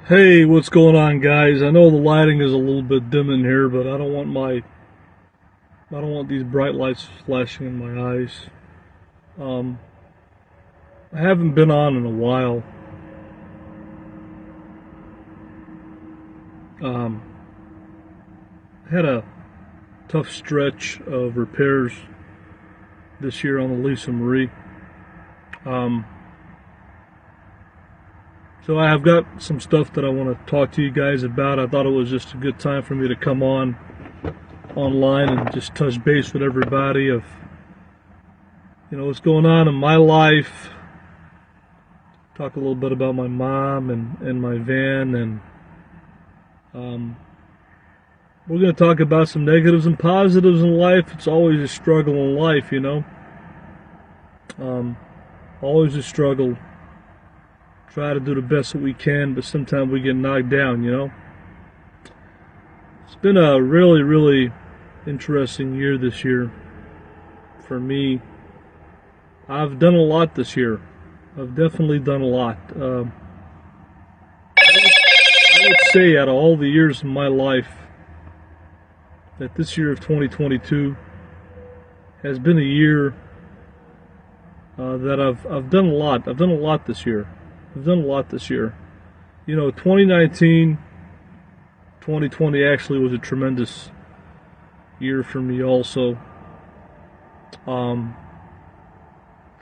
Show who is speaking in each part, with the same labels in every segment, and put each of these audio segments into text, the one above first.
Speaker 1: Hey, what's going on, guys? I know the lighting is a little bit dim in here, but I don't want these bright lights flashing in my eyes. Um, I haven't been on in a while. Um, I had a tough stretch of repairs this year on the Lisa Marie. Um, so I have got some stuff that I want to talk to you guys about. I thought it was just a good time for me to come online and just touch base with everybody of what's going on in my life. Talk a little bit about my mom and my van, and we're going to talk about some negatives and positives in life. It's always a struggle in life, always a struggle. Try to do the best that we can, but sometimes we get knocked down, It's been a really, really interesting year this year for me. I've done a lot this year. I've definitely done a lot. I would say out of all the years in my life, that this year of 2022 has been a year that I've done a lot. I've done a lot this year. 2019, 2020 actually was a tremendous year for me also. Trying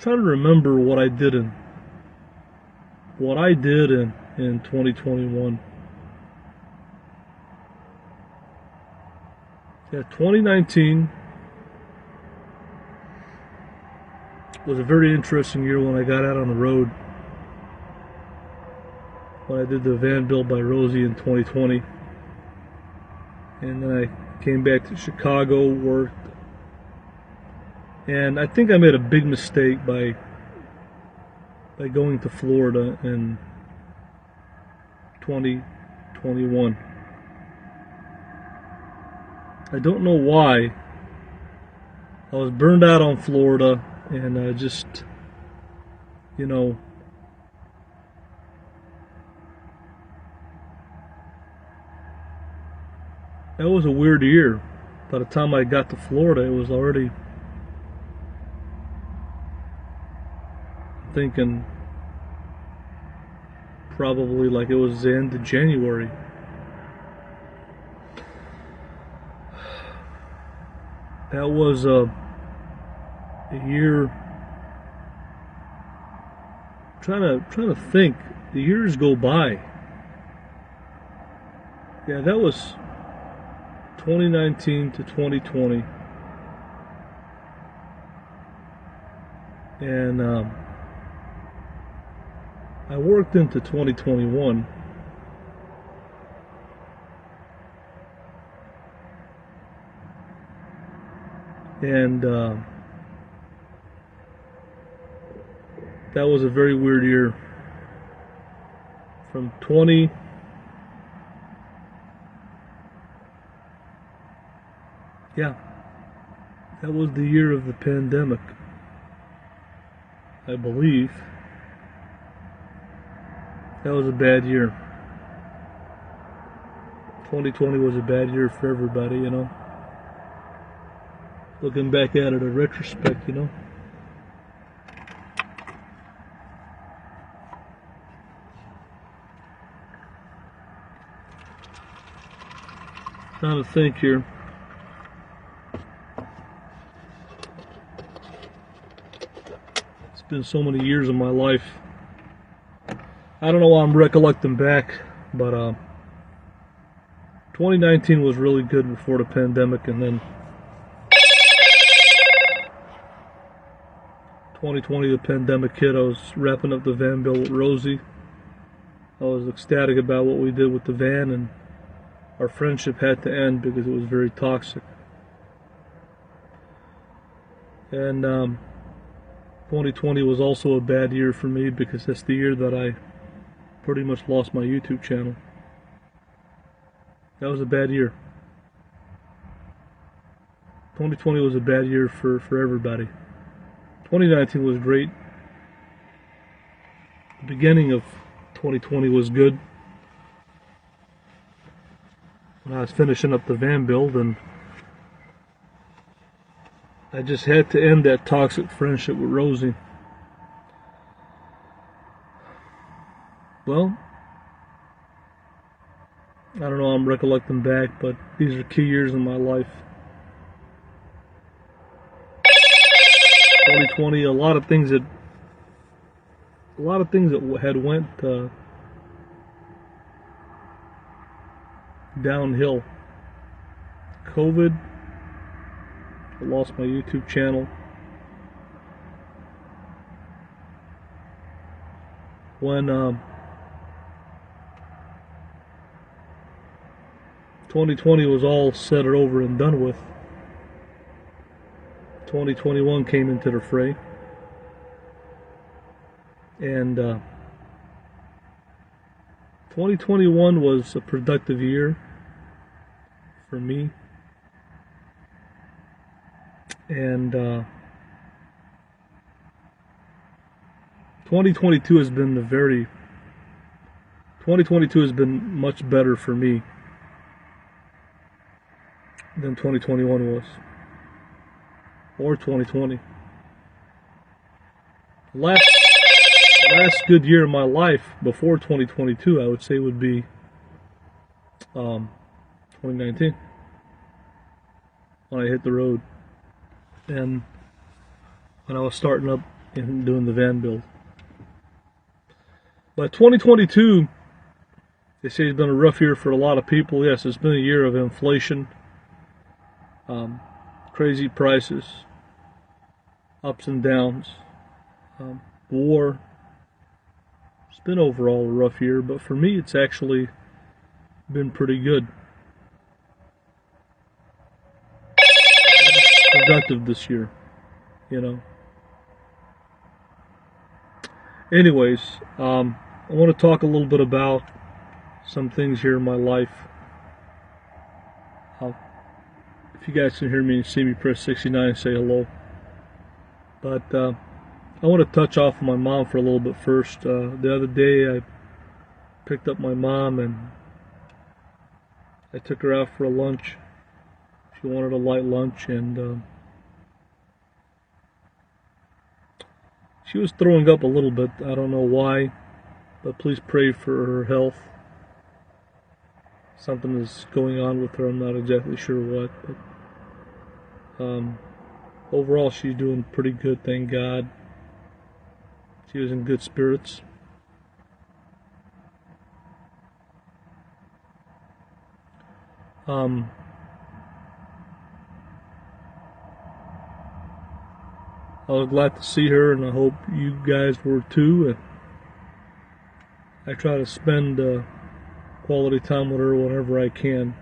Speaker 1: to remember what I did in 2021. Yeah, 2019 was a very interesting year when I got out on the road. When I did the van build by Rosie in 2020. And then I came back to Chicago, worked. And I think I made a big mistake by going to Florida in 2021. I don't know why. I was burned out on Florida, and I just, that was a weird year. By the time I got to Florida, it was already thinking probably like it was the end of January. That was a year. Trying to think. The years go by. Yeah, that was 2019 to 2020, and I worked into 2021, and that was a very weird year. From 20 Yeah, that was the year of the pandemic, I believe. That was a bad year. 2020 was a bad year for everybody, Looking back at it in retrospect, Trying to think here. It's been so many years of my life. I don't know why I'm recollecting back, but 2019 was really good before the pandemic, and then 2020 the pandemic hit. I was wrapping up the van build with Rosie. I was ecstatic about what we did with the van, and our friendship had to end because it was very toxic. And 2020 was also a bad year for me because that's the year that I pretty much lost my YouTube channel. That was a bad year. 2020 was a bad year for everybody. 2019 was great. The beginning of 2020 was good. when I was finishing up the van build, and I just had to end that toxic friendship with Rosie. Well, I don't know, I'm recollecting back, but these are key years in my life. 2020, a lot of things that had went downhill. COVID, I lost my YouTube channel. When 2020 was all said and over and done with, 2021 came into the fray, and 2021 was a productive year for me, and 2022 has been 2022 has been much better for me than 2021 was, or 2020. Last good year of my life before 2022, I would say, would be 2019, when I hit the road and when I was starting up and doing the van build. But 2022, they say it's been a rough year for a lot of people. Yes, it's been a year of inflation, crazy prices, ups and downs, war. It's been overall a rough year, but for me, it's actually been pretty good. Productive this year, you know. Anyways, I want to talk a little bit about some things here in my life. If you guys can hear me and see me, press 69 and say hello. But I want to touch off on my mom for a little bit first. The other day I picked up my mom and I took her out for a lunch. She wanted a light lunch, and she was throwing up a little bit. I don't know why, but please pray for her health. Something is going on with her. I'm not exactly sure what, but overall she's doing pretty good, thank God. She was in good spirits. I was glad to see her, and I hope you guys were too. And I try to spend quality time with her whenever I can.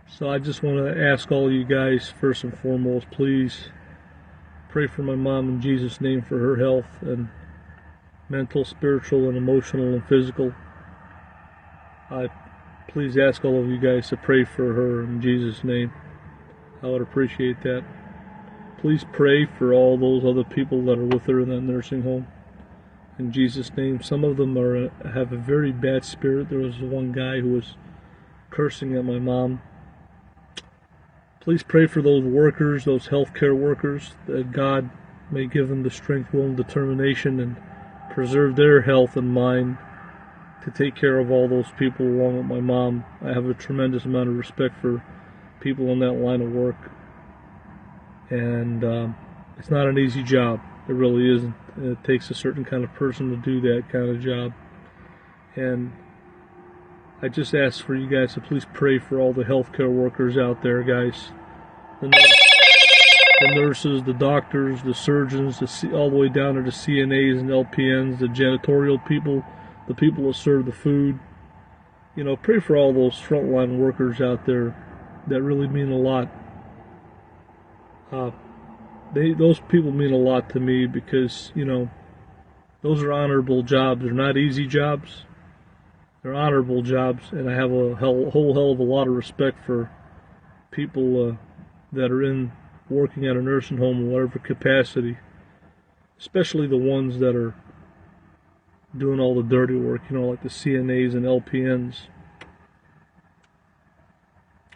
Speaker 1: So I just want to ask all you guys, first and foremost, please pray for my mom in Jesus' name, for her health and mental, spiritual, and emotional and physical. Please ask all of you guys to pray for her in Jesus' name. I would appreciate that. Please pray for all those other people that are with her in that nursing home in Jesus' name. Some of them have a very bad spirit. There was one guy who was cursing at my mom. Please pray for those workers, those healthcare workers, that God may give them the strength, will, and determination, and preserve their health and mind to take care of all those people along with my mom. I have a tremendous amount of respect for people in that line of work, and it's not an easy job. It really isn't. It takes a certain kind of person to do that kind of job, and I just ask for you guys to please pray for all the healthcare workers out there, guys. The nurses, the doctors, the surgeons, all the way down to the CNAs and LPNs, the janitorial people, the people that serve the food. You know, pray for all those frontline workers out there that really mean a lot. Those people mean a lot to me because, you know, those are honorable jobs. They're not easy jobs. They're honorable jobs, and I have a whole hell of a lot of respect for people that are working at a nursing home in whatever capacity, especially the ones that are doing all the dirty work, like the CNAs and LPNs.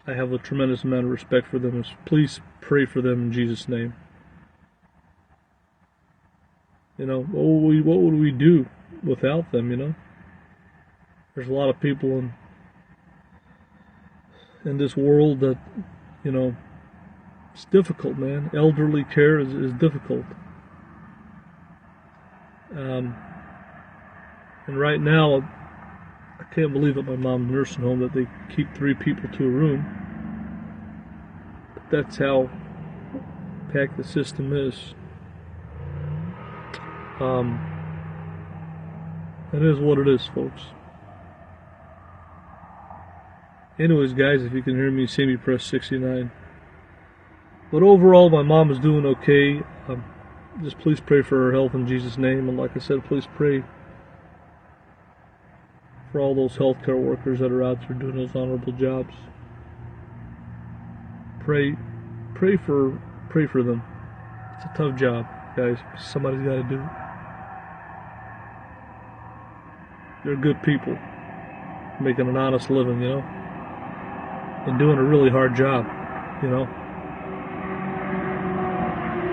Speaker 1: I have a tremendous amount of respect for them. Please pray for them in Jesus' name. What would we do without them, There's a lot of people in this world that, it's difficult, man. Elderly care is difficult. And right now, I can't believe at my mom's nursing home that they keep 3 people to a room. But that's how packed the system is. It is what it is, folks. Anyways, guys, if you can hear me, see me, press 69. But overall, my mom is doing okay. Just please pray for her health in Jesus' name. And like I said, please pray for all those healthcare workers that are out there doing those honorable jobs. Pray for them. It's a tough job, guys. Somebody's got to do it. They're good people, making an honest living, and doing a really hard job,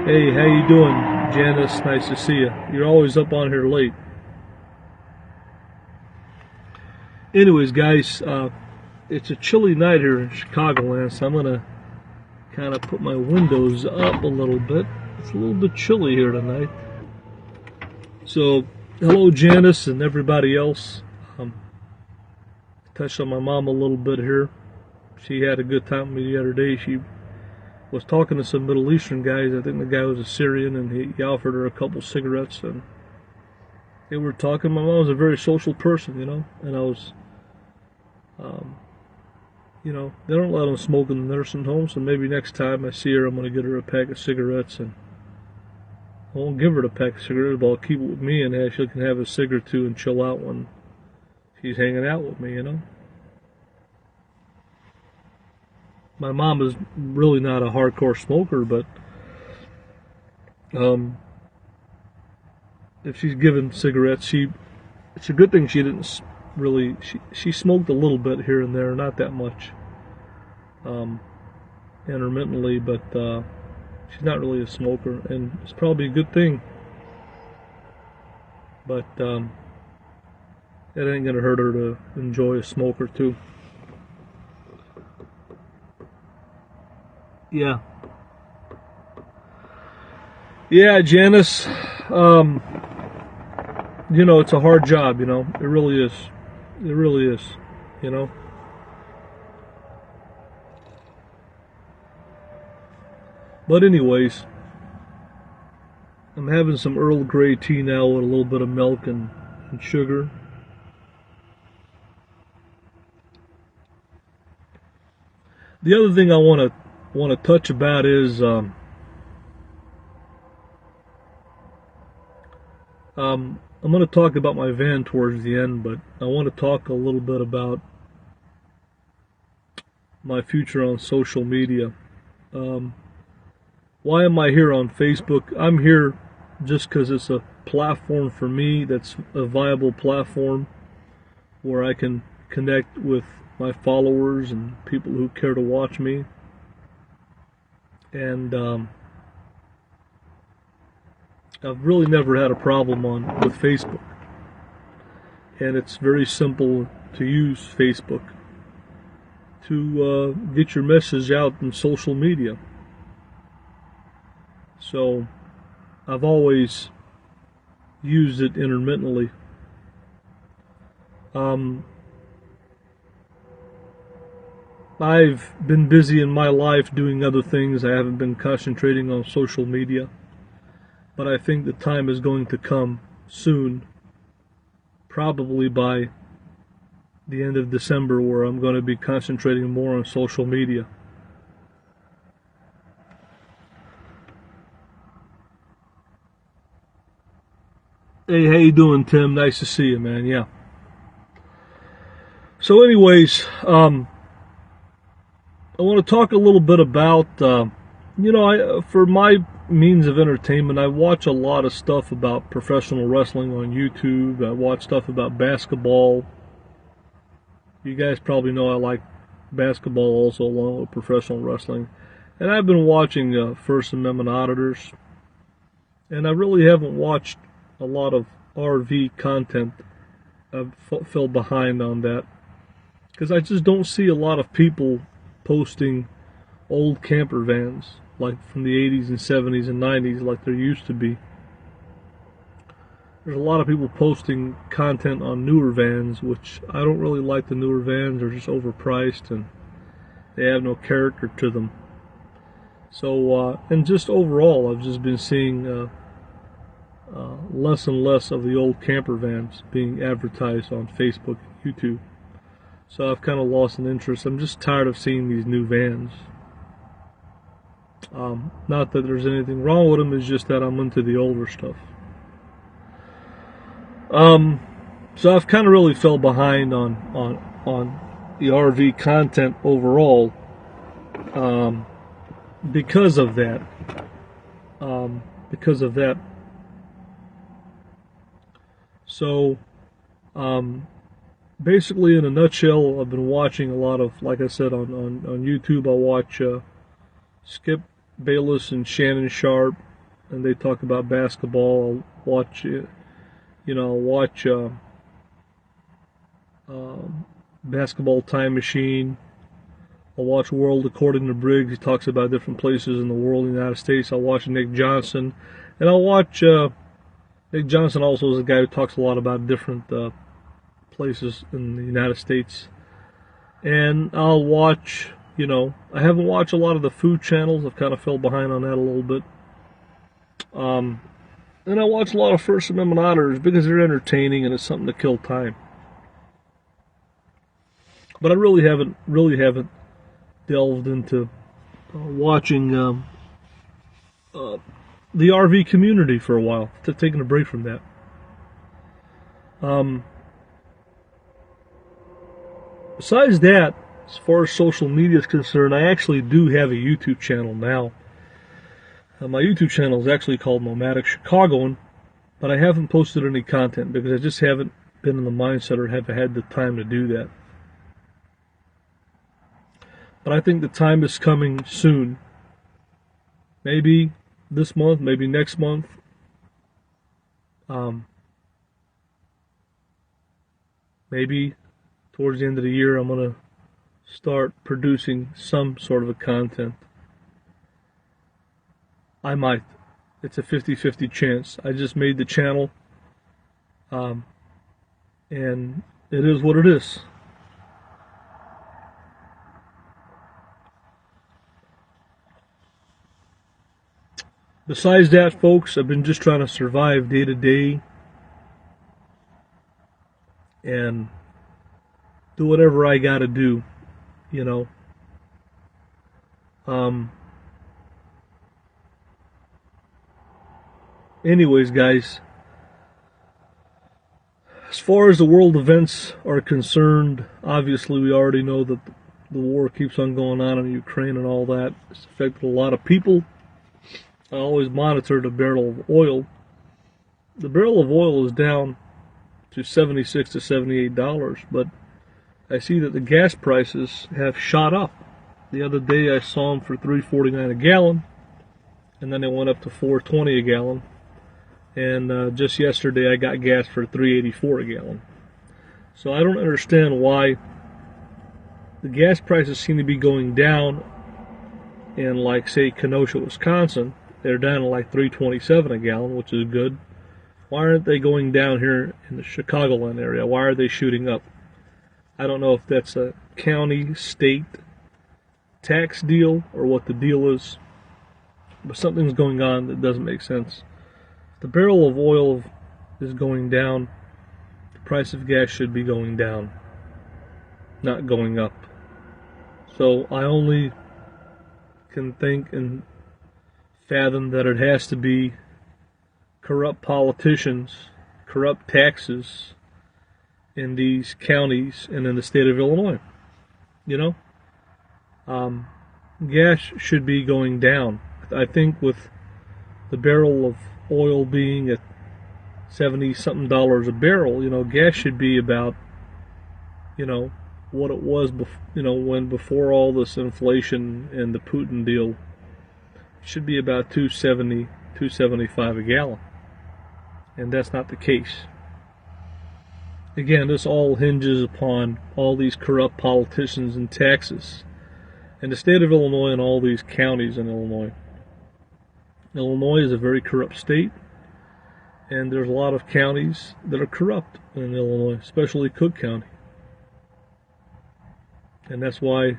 Speaker 1: Hey, how you doing, Janice? Nice to see you. You're always up on here late. Anyways, guys, it's a chilly night here in Chicagoland, so I'm going to kind of put my windows up a little bit. It's a little bit chilly here tonight. So, hello, Janice and everybody else. Touched on my mom a little bit here. She had a good time with me the other day. She was talking to some Middle Eastern guys. I think the guy was a Syrian, and he offered her a couple cigarettes, and they were talking. My mom was a very social person, and I was, they don't let them smoke in the nursing home, so maybe next time I see her, I'm going to get her a pack of cigarettes, and I won't give her the pack of cigarettes, but I'll keep it with me, and she can have a cig or two and chill out when she's hanging out with me, My mom is really not a hardcore smoker, but if she's given cigarettes, it's a good thing she didn't really, she smoked a little bit here and there, not that much, intermittently, but she's not really a smoker, and it's probably a good thing, but it ain't gonna hurt her to enjoy a smoke or two. Yeah, Janice, it's a hard job, it really is. It really is, But anyways, I'm having some Earl Grey tea now with a little bit of milk and sugar. The other thing I want to touch about is I'm going to talk about my van towards the end, but I want to talk a little bit about my future on social media. Why am I here on Facebook? I'm here just because it's a platform for me that's a viable platform where I can connect with my followers and people who care to watch me. And I've really never had a problem with Facebook. And it's very simple to use Facebook to get your message out in social media. So I've always used it intermittently. I've been busy in my life doing other things. I haven't been concentrating on social media. But I think the time is going to come soon, probably by the end of December, where I'm going to be concentrating more on social media. Hey, how you doing, Tim? Nice to see you, man. Yeah. So anyways, I want to talk a little bit about, for my means of entertainment. I watch a lot of stuff about professional wrestling on YouTube. I watch stuff about basketball. You guys probably know I like basketball also, along with professional wrestling. And I've been watching First Amendment Auditors. And I really haven't watched a lot of RV content. I've fell behind on that, because I just don't see a lot of people posting old camper vans like from the 80s and 70s and 90s like there used to be. There's a lot of people posting content on newer vans, which I don't really like. The newer vans are just overpriced and they have no character to them. So, and just overall, I've just been seeing less and less of the old camper vans being advertised on Facebook and YouTube. So I've kind of lost an interest. I'm just tired of seeing these new vans. Not that there's anything wrong with them, it's just that I'm into the older stuff. So I've kind of really fell behind on the RV content overall, because of that. So, basically, in a nutshell, I've been watching a lot of, like I said, on YouTube. I watch Skip Bayless and Shannon Sharp, and they talk about basketball. I'll watch, Basketball Time Machine. I'll watch World According to Briggs. He talks about different places in the world, in the United States. I'll watch Nick Johnson, and I'll watch. Nick Johnson also is a guy who talks a lot about different places in the United States. And I'll watch, I haven't watched a lot of the food channels. I've kind of fell behind on that a little bit. And I watch a lot of First Amendment Auditors because they're entertaining and it's something to kill time. But I really haven't delved into watching the RV community for a while, taking a break from that. Besides that, as far as social media is concerned, I actually do have a YouTube channel now. My YouTube channel is actually called Nomadic Chicagoan, but I haven't posted any content because I just haven't been in the mindset or have had the time to do that. But I think the time is coming soon. Maybe this month, maybe next month. Maybe towards the end of the year, I'm going to start producing some sort of a content. I might. It's a 50-50 chance. I just made the channel, and it is what it is. Besides that, folks, I've been just trying to survive day to day and do whatever I got to do, Anyways, guys, as far as the world events are concerned, obviously we already know that the war keeps on going on in Ukraine and all that. It's affected a lot of people. I always monitor the barrel of oil. The barrel of oil is down to $76 to $78, but I see that the gas prices have shot up. The other day I saw them for $3.49 a gallon, and then they went up to $4.20 a gallon. And just yesterday I got gas for $3.84 a gallon. So I don't understand why the gas prices seem to be going down in, like, say, Kenosha, Wisconsin. They're down to like $3.27 a gallon, which is good. Why aren't they going down here in the Chicagoland area? Why are they shooting up? I don't know if that's a county, state tax deal or what the deal is, but something's going on that doesn't make sense. If the barrel of oil is going down, the price of gas should be going down, not going up. So I only can think and fathom that it has to be corrupt politicians, corrupt taxes in these counties and in the state of Illinois. Gas should be going down. I think with the barrel of oil being at 70 something dollars a barrel, gas should be about, what it was, when before all this inflation and the Putin deal, it should be about 270, 275 a gallon. And that's not the case. Again, this all hinges upon all these corrupt politicians and taxes. And the state of Illinois and all these counties in Illinois. Illinois is a very corrupt state. And there's a lot of counties that are corrupt in Illinois, especially Cook County. And that's what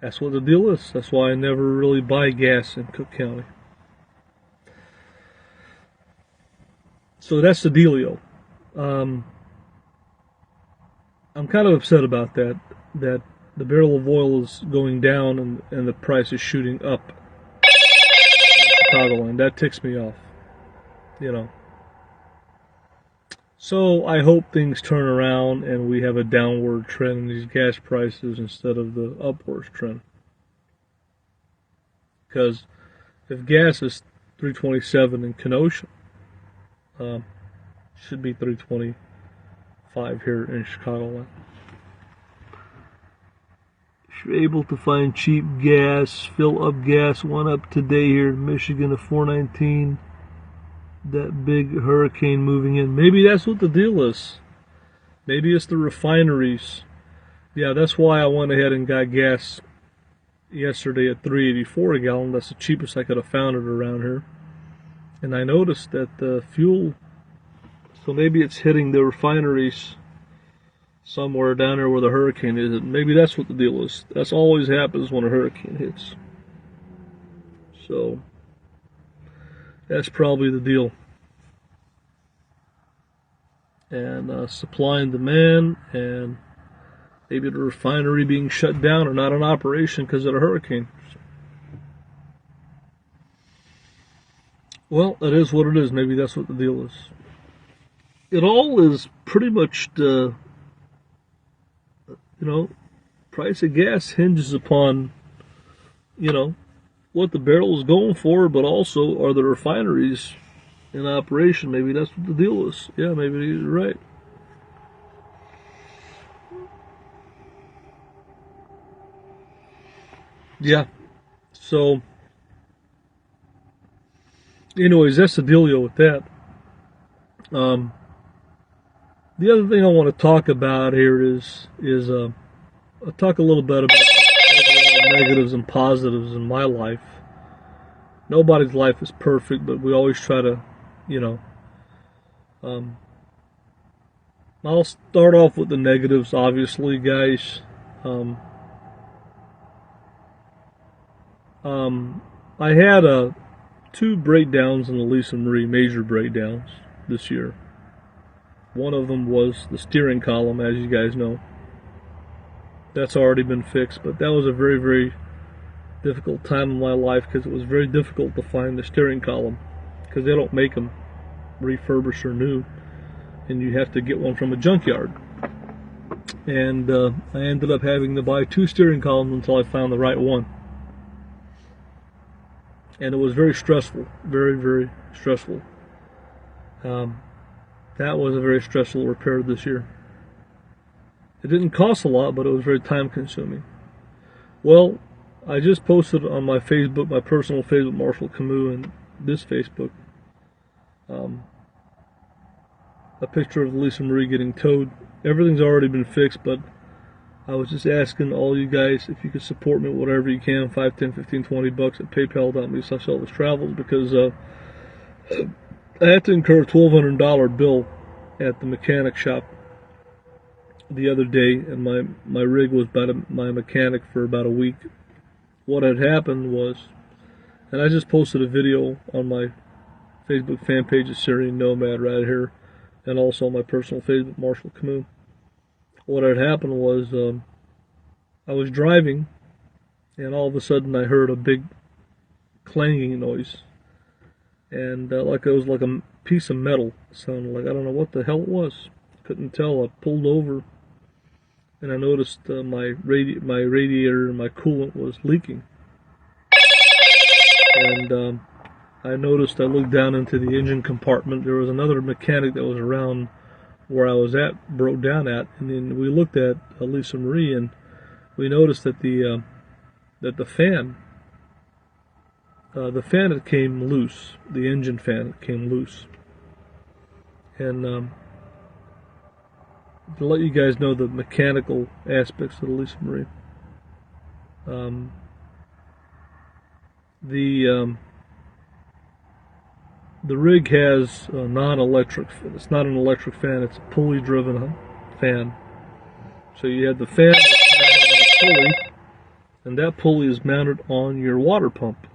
Speaker 1: the deal is. That's why I never really buy gas in Cook County. So that's the dealio. I'm kind of upset about that the barrel of oil is going down and the price is shooting up in Chicagoland. That ticks me off, So I hope things turn around and we have a downward trend in these gas prices instead of the upward trend. Because if gas is $3.27 in Kenosha, should be $3.25 here in Chicagoland. If you're able to find cheap gas, fill up gas. One up today here in Michigan at $4.19. That big hurricane moving in. Maybe that's what the deal is. Maybe it's the refineries. Yeah, that's why I went ahead and got gas yesterday at $3.84 a gallon. That's the cheapest I could have found it around here. And I noticed that the fuel, so maybe it's hitting the refineries somewhere down there where the hurricane is. Maybe that's what the deal is. That's always happens when a hurricane hits. So that's probably the deal. And supply and demand, and maybe the refinery being shut down or not in operation because of the hurricane. Well, it is what it is. Maybe that's what the deal is. It all is pretty much the, price of gas hinges upon, what the barrel is going for, but also are the refineries in operation. Maybe that's what the deal is. Yeah, maybe you're right. Yeah. So, anyways, that's the dealio with that. The other thing I want to talk about here is I'll talk a little bit about negatives and positives in my life. Nobody's life is perfect, but we always try to, I'll start off with the negatives, obviously, guys. I had two breakdowns in the Lisa Marie, major breakdowns this year. One of them was the steering column, as you guys know. That's already been fixed, but that was a very, very difficult time in my life because it was very difficult to find the steering column because they don't make them refurbished or new, and you have to get one from a junkyard. And I ended up having to buy two steering columns until I found the right one. And it was very stressful, very, very stressful. That was a very stressful repair this year. It didn't cost a lot, but it was very time consuming. Well, I just posted on my Facebook, my personal Facebook, Marshall Camus, and this Facebook, a picture of Lisa Marie getting towed. Everything's already been fixed, but I was just asking all you guys if you could support me whatever you can, $5, $10, $15, $20 at paypal.me/Elvis Travels, because I had to incur a $1,200 bill at the mechanic shop the other day, and my rig was by my mechanic for about a week. What had happened was, and I just posted a video on my Facebook fan page of Syrian Nomad right here, and also on my personal Facebook, Marshall Camus. What had happened was, I was driving, and all of a sudden I heard a big clanging noise, and like it was like a piece of metal. It sounded like, I don't know what the hell it was. Couldn't tell. I pulled over, and I noticed my radiator and my coolant was leaking. And I noticed, I looked down into the engine compartment. There was another mechanic that was around where I was at, broke down at, and then we looked at Lisa Marie, and we noticed that the fan had came loose. The engine fan came loose, and to let you guys know the mechanical aspects of the Lisa Marie. The rig has a non-electric. It's not an electric fan. It's a pulley-driven fan. So you have the fan that's mounted on a pulley, and that pulley is mounted on your water pump.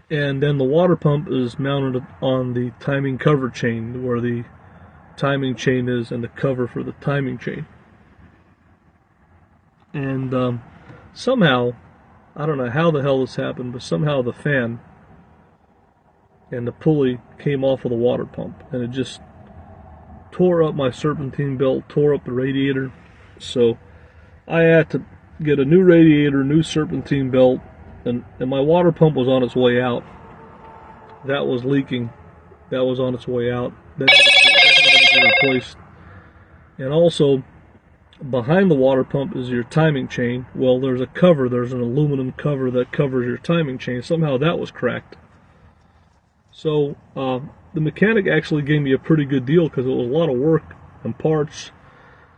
Speaker 1: And then the water pump is mounted on the timing cover chain, where the timing chain is and the cover for the timing chain. And somehow, I don't know how the hell this happened, but somehow the fan and the pulley came off of the water pump, and it just tore up my serpentine belt, tore up the radiator. So I had to get a new radiator, new serpentine belt, and my water pump was on its way out. That was leaking. That was on its way out. That had to be replaced. And also, behind the water pump is your timing chain. Well, there's a cover. There's an aluminum cover that covers your timing chain. Somehow that was cracked. So the mechanic actually gave me a pretty good deal, because it was a lot of work and parts,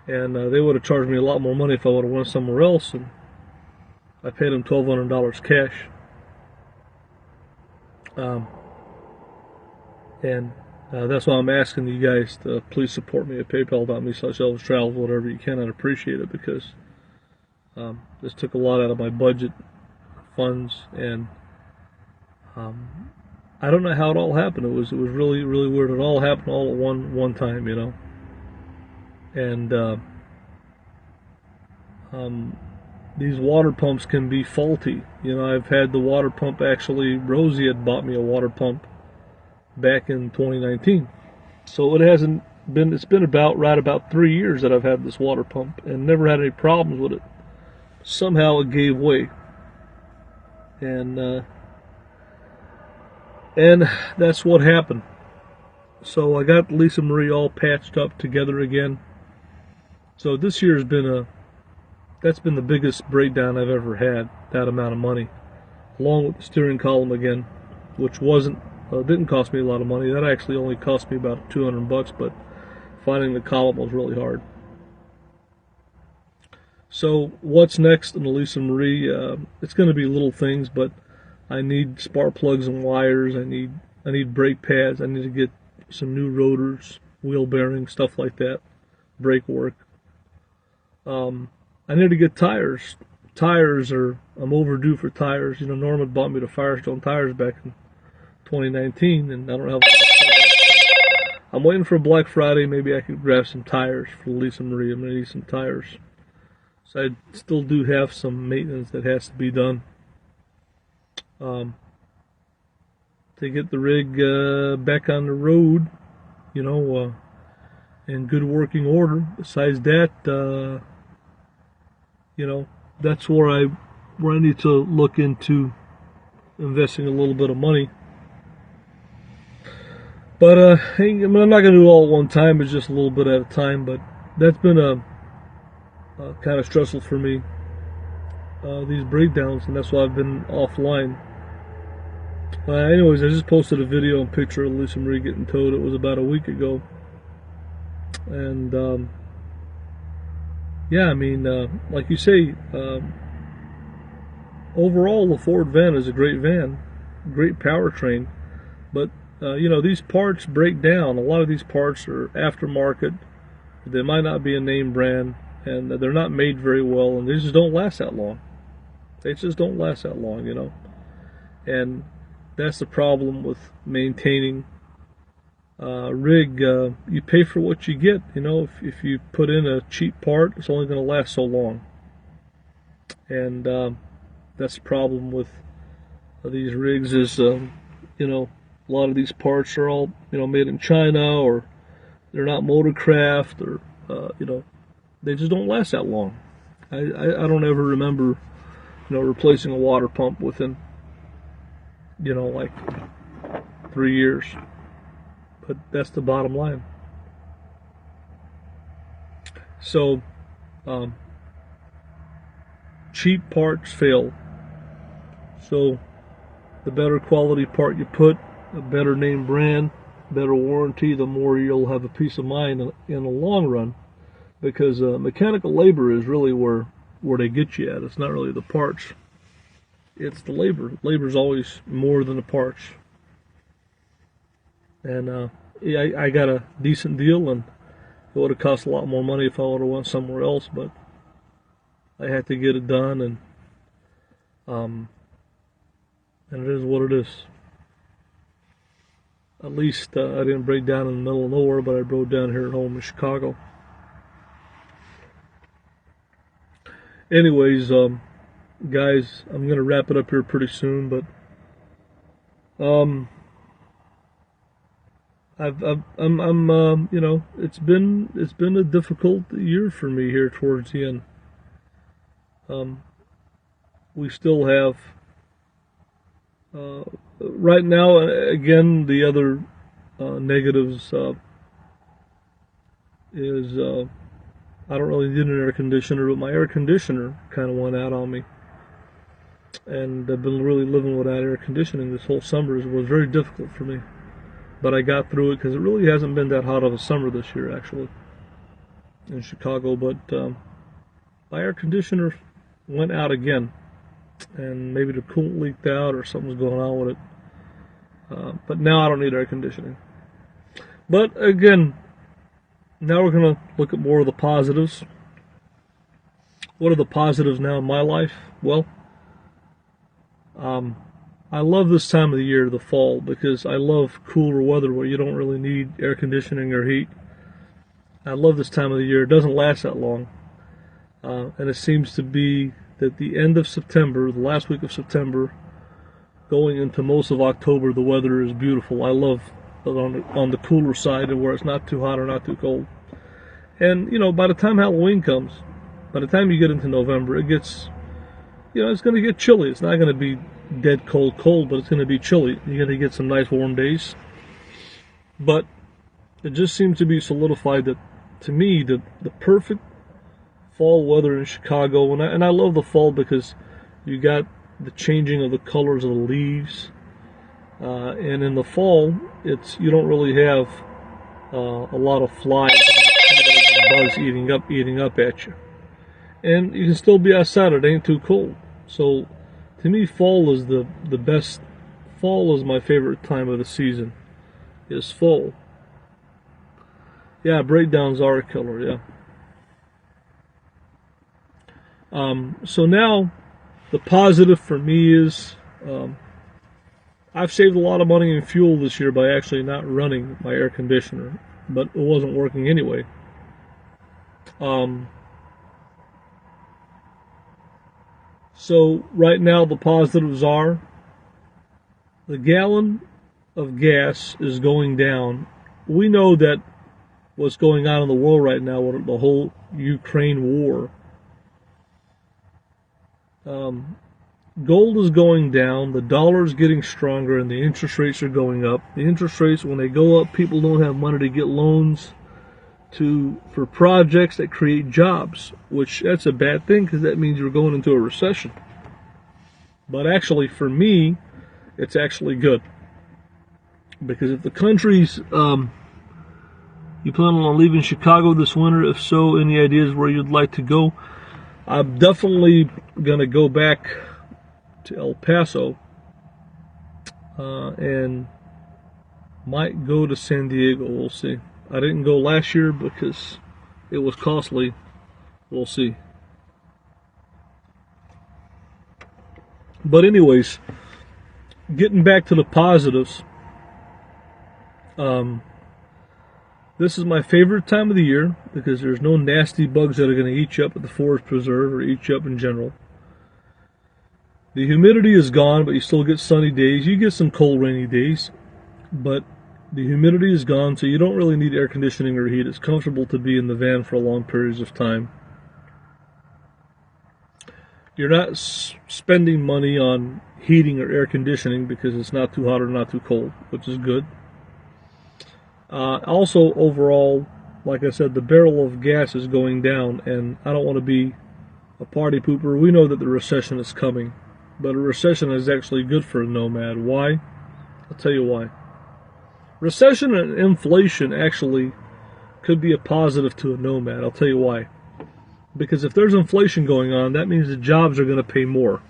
Speaker 1: and they would have charged me a lot more money if I would have went somewhere else. And I paid him $1,200 cash. And that's why I'm asking you guys to please support me at paypal.me/Elvis Travels, whatever you can. I'd appreciate it, because this took a lot out of my budget funds, and I don't know how it all happened. It was really, really weird. It all happened all at one time, you know. And these water pumps can be faulty. You know, I've had the water pump, actually, Rosie had bought me a water pump back in 2019. So it's been right about 3 years that I've had this water pump, and never had any problems with it. Somehow it gave way. And that's what happened. So I got Lisa Marie all patched up together again. So this year's that's been the biggest breakdown I've ever had, that amount of money. Along with the steering column again, which didn't cost me a lot of money. That actually only cost me about $200, but finding the column was really hard. So what's next in the Lisa Marie? It's going to be little things, but I need spark plugs and wires. I need brake pads. I need to get some new rotors, wheel bearings, stuff like that, brake work. I need to get tires. I'm overdue for tires. You know, Norman bought me the Firestone tires back in 2019, and I don't have enough. I'm waiting for Black Friday. Maybe I could grab some tires for Lisa Marie. I'm going to need some tires. So I still do have some maintenance that has to be done. To get the rig back on the road, you know, in good working order. Besides that, you know, that's where I need to look into investing a little bit of money. But I'm not going to do it all at one time. It's just a little bit at a time. But that's been a kind of stressful for me, these breakdowns, and that's why I've been offline. Anyways, I just posted a video and picture of Lisa Marie getting towed. It was about a week ago. And, yeah, I mean, like you say, overall, the Ford van is a great van, great powertrain. But, you know, these parts break down. A lot of these parts are aftermarket. They might not be a name brand, and they're not made very well, and they just don't last that long. They just don't last that long, you know. And that's the problem with maintaining a rig. You pay for what you get. You know, if you put in a cheap part, it's only going to last so long. And that's the problem with these rigs is, you know, a lot of these parts are all, you know, made in China, or they're not Motorcraft, or, you know, they just don't last that long. I don't ever remember, you know, replacing a water pump within like 3 years. But that's the bottom line. So, cheap parts fail. So, the better quality part you put, a better name brand, better warranty, the more you'll have a peace of mind in the long run. Because mechanical labor is really where they get you at. It's not really the parts. It's the labor. Labor's always more than the parts. And I got a decent deal, and it would have cost a lot more money if I would have went somewhere else, but I had to get it done, and it is what it is. At least I didn't break down in the middle of nowhere, but I broke down here at home in Chicago. Anyways, guys, I'm gonna wrap it up here pretty soon, but it's been a difficult year for me here towards the end. We still have right now, again, the other negatives is I don't really need an air conditioner, but my air conditioner kind of went out on me. And I've been really living without air conditioning this whole summer. It was very difficult for me. But I got through it because it really hasn't been that hot of a summer this year, actually, in Chicago. But my air conditioner went out again. And maybe the coolant leaked out or something's going on with it. But now I don't need air conditioning. But again, now we're going to look at more of the positives. What are the positives now in my life? Well, I love this time of the year, the fall, because I love cooler weather where you don't really need air conditioning or heat. I love this time of the year. It doesn't last that long. And it seems to be that the end of September, the last week of September, going into most of October, the weather is beautiful. I love on the cooler side, where it's not too hot or not too cold. And, by the time Halloween comes, by the time you get into November, it gets, it's going to get chilly. It's not going to be dead cold, but it's going to be chilly. You're going to get some nice warm days. But it just seems to be solidified that, to me, the perfect fall weather in Chicago, and I love the fall because you got the changing of the colors of the leaves. And in the fall, you don't really have a lot of flies and bugs eating up at you. And you can still be outside. It ain't too cold. So, to me, fall is the best. Fall is my favorite time of the season. Is fall. Yeah, breakdowns are a killer. Yeah. So now, the positive for me is I've saved a lot of money in fuel this year by actually not running my air conditioner, but it wasn't working anyway. So right now the positives are the gallon of gas is going down. We know that what's going on in the world right now with the whole Ukraine war. Gold is going down, the dollar is getting stronger, and the interest rates are going up. The interest rates, when they go up, people don't have money to get loans for projects that create jobs, which that's a bad thing because that means you're going into a recession. But actually, for me, it's actually good. Because if the country's, you plan on leaving Chicago this winter? If so, any ideas where you'd like to go? I'm definitely going to go back to El Paso and might go to San Diego. We'll see. I didn't go last year because it was costly. We'll see. But anyways, getting back to the positives, this is my favorite time of the year because there's no nasty bugs that are going to eat you up at the forest preserve or eat you up in general. The humidity is gone, but you still get sunny days. You get some cold, rainy days, but the humidity is gone, so you don't really need air conditioning or heat. It's comfortable to be in the van for long periods of time. You're not spending money on heating or air conditioning because it's not too hot or not too cold, which is good. Also, overall, like I said, the barrel of gas is going down, and I don't want to be a party pooper. We know that the recession is coming, but a recession is actually good for a nomad. Why? I'll tell you why. Recession and inflation actually could be a positive to a nomad. I'll tell you why. Because if there's inflation going on, that means the jobs are going to pay more.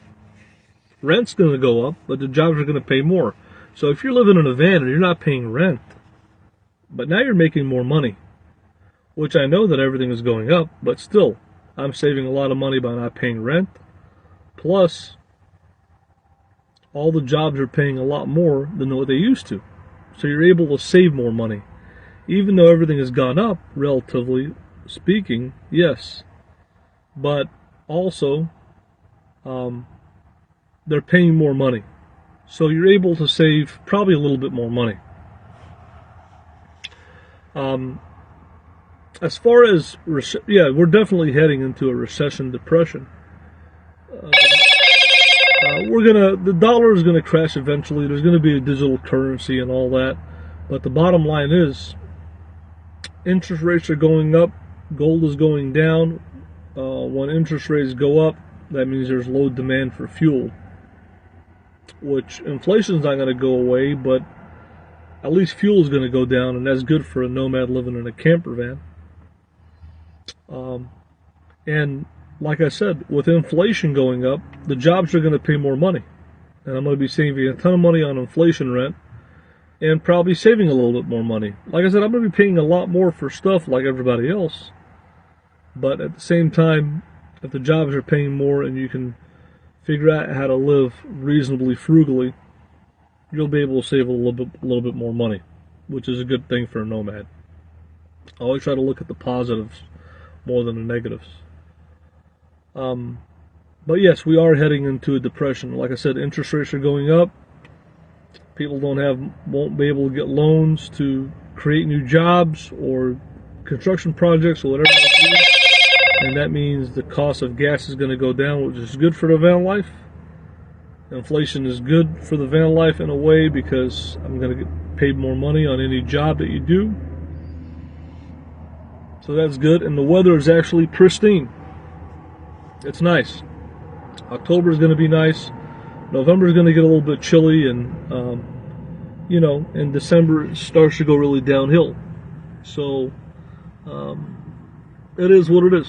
Speaker 1: Rent's going to go up, but the jobs are going to pay more. So if you're living in a van and you're not paying rent, but now you're making more money, which I know that everything is going up, but still, I'm saving a lot of money by not paying rent. Plus, all the jobs are paying a lot more than what they used to. So you're able to save more money. Even though everything has gone up, relatively speaking, yes. But also, they're paying more money. So you're able to save probably a little bit more money. As far as, we're definitely heading into a recession, depression. The dollar is gonna crash eventually. There's gonna be a digital currency and all that. But the bottom line is, interest rates are going up, gold is going down. When interest rates go up, that means there's low demand for fuel. Which, inflation's not gonna go away, but at least fuel is going to go down, and that's good for a nomad living in a camper van. And like I said, with inflation going up, the jobs are going to pay more money. And I'm going to be saving a ton of money on inflation rent and probably saving a little bit more money. Like I said, I'm going to be paying a lot more for stuff like everybody else. But at the same time, if the jobs are paying more and you can figure out how to live reasonably frugally, you'll be able to save a little bit more money, which is a good thing for a nomad. I always try to look at the positives more than the negatives. But yes, we are heading into a depression. Like I said, interest rates are going up. People won't be able to get loans to create new jobs or construction projects or whatever they do. And that means the cost of gas is going to go down, which is good for the van life. Inflation is good for the van life in a way because I'm going to get paid more money on any job that you do. So that's good. And the weather is actually pristine. It's nice. October is going to be nice. November is going to get a little bit chilly. And, in December it starts to go really downhill. So it is what it is.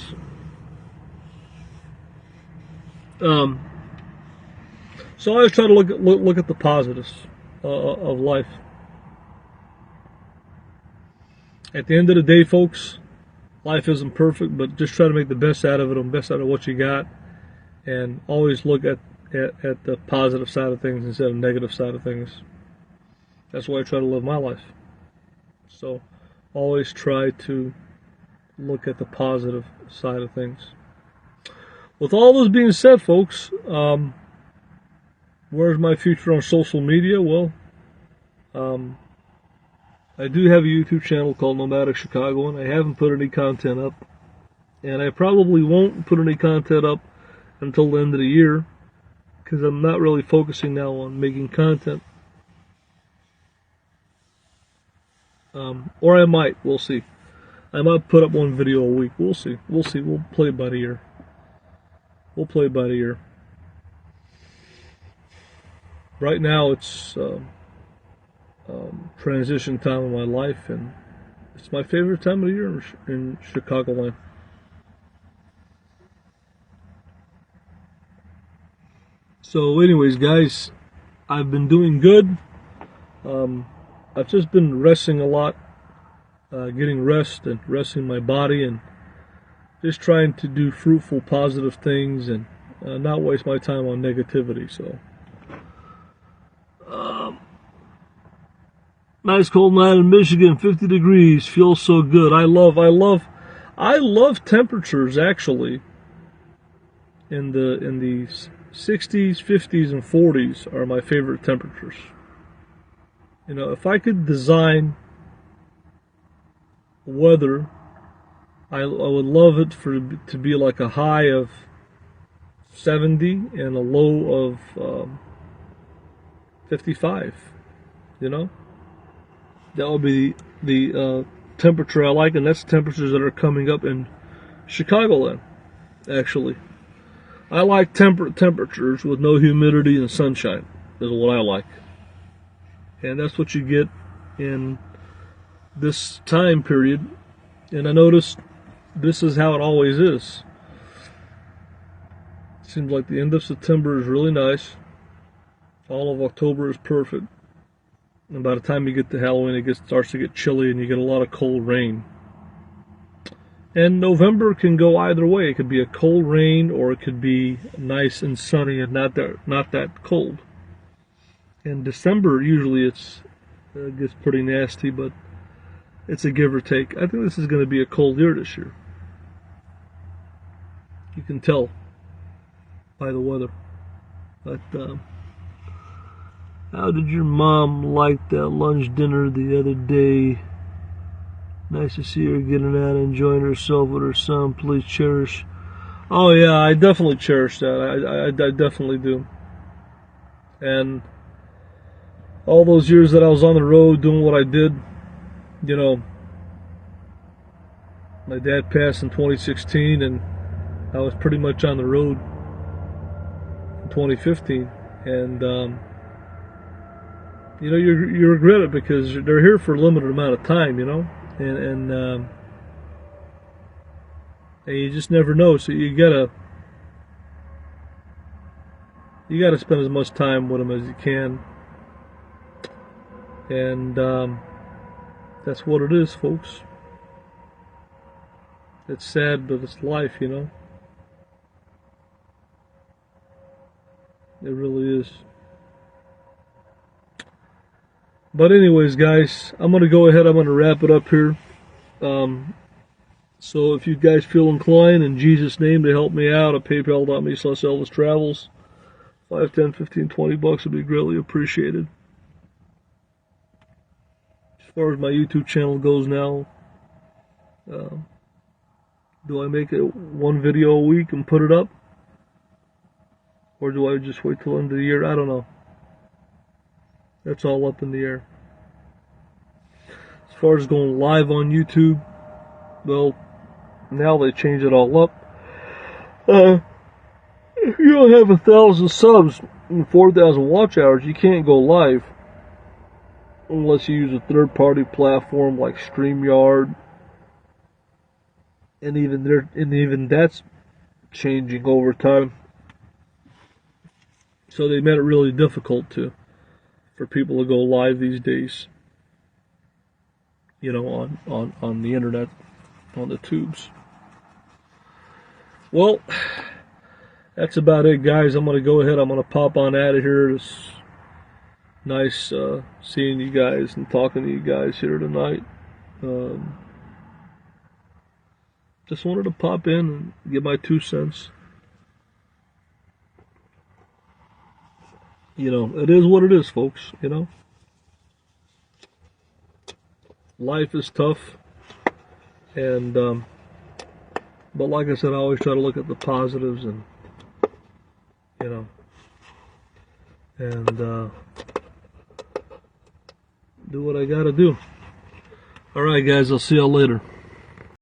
Speaker 1: So I always try to look at the positives of life. At the end of the day, folks, life isn't perfect, but just try to make the best out of it and best out of what you got, and always look at the positive side of things instead of the negative side of things. That's why I try to live my life. So always try to look at the positive side of things. With all this being said, folks, where's my future on social media? Well, I do have a YouTube channel called Nomadic Chicago, and I haven't put any content up. And I probably won't put any content up until the end of the year, because I'm not really focusing now on making content. Or I might. We'll see. I might put up one video a week. We'll see. We'll play it by the ear. Right now, it's transition time in my life, and it's my favorite time of the year in Chicagoland. So anyways, guys, I've been doing good. I've just been resting a lot, getting rest and resting my body, and just trying to do fruitful, positive things, and not waste my time on negativity. So nice cold night in Michigan, 50 degrees, feels so good. I love temperatures actually in the 60s, 50s, and 40s are my favorite temperatures. You know, if I could design weather, I would love it to be like a high of 70 and a low of 55. You know, that would be the temperature I like, and that's temperatures that are coming up in Chicagoland. Actually, I like temperate temperatures with no humidity and sunshine. Is what I like, and that's what you get in this time period. And I noticed this is how it always is. Seems like the end of September is really nice. All of October is perfect. And by the time you get to Halloween, it starts to get chilly and you get a lot of cold rain. And November can go either way. It could be a cold rain, or it could be nice and sunny and not that cold. In December, usually it gets pretty nasty, but it's a give or take. I think this is going to be a cold year this year. You can tell by the weather. But how did your mom like that lunch dinner the other day? Nice to see her getting out and enjoying herself with her son. Please cherish. Oh yeah, I definitely cherish that. I definitely do. And all those years that I was on the road doing what I did, you know, my dad passed in 2016, and I was pretty much on the road in 2015, and you know, you regret it because they're here for a limited amount of time, you know, and you just never know. So you gotta spend as much time with them as you can, and that's what it is, folks. It's sad, but it's life, you know. It really is. But anyways, guys, I'm going to go ahead. I'm going to wrap it up here. So if you guys feel inclined, in Jesus' name, to help me out at paypal.me/Elvis Travels, $5, $10, $15, $20 would be greatly appreciated. As far as my YouTube channel goes now, do I make it one video a week and put it up? Or do I just wait till the end of the year? I don't know. That's all up in the air. As far as going live on YouTube, well, now they change it all up. If you don't have 1,000 subs and 4,000 watch hours, you can't go live unless you use a third-party platform like StreamYard. And even that's changing over time. So they made it really difficult for people to go live these days. You know, on the internet, on the tubes. Well, that's about it, guys. I'm going to go ahead. I'm going to pop on out of here. It's nice seeing you guys and talking to you guys here tonight. Just wanted to pop in and give my 2 cents. You know, it is what it is, folks, you know. Life is tough. And, but like I said, I always try to look at the positives and, you know, and do what I gotta do. Alright, guys, I'll see y'all later.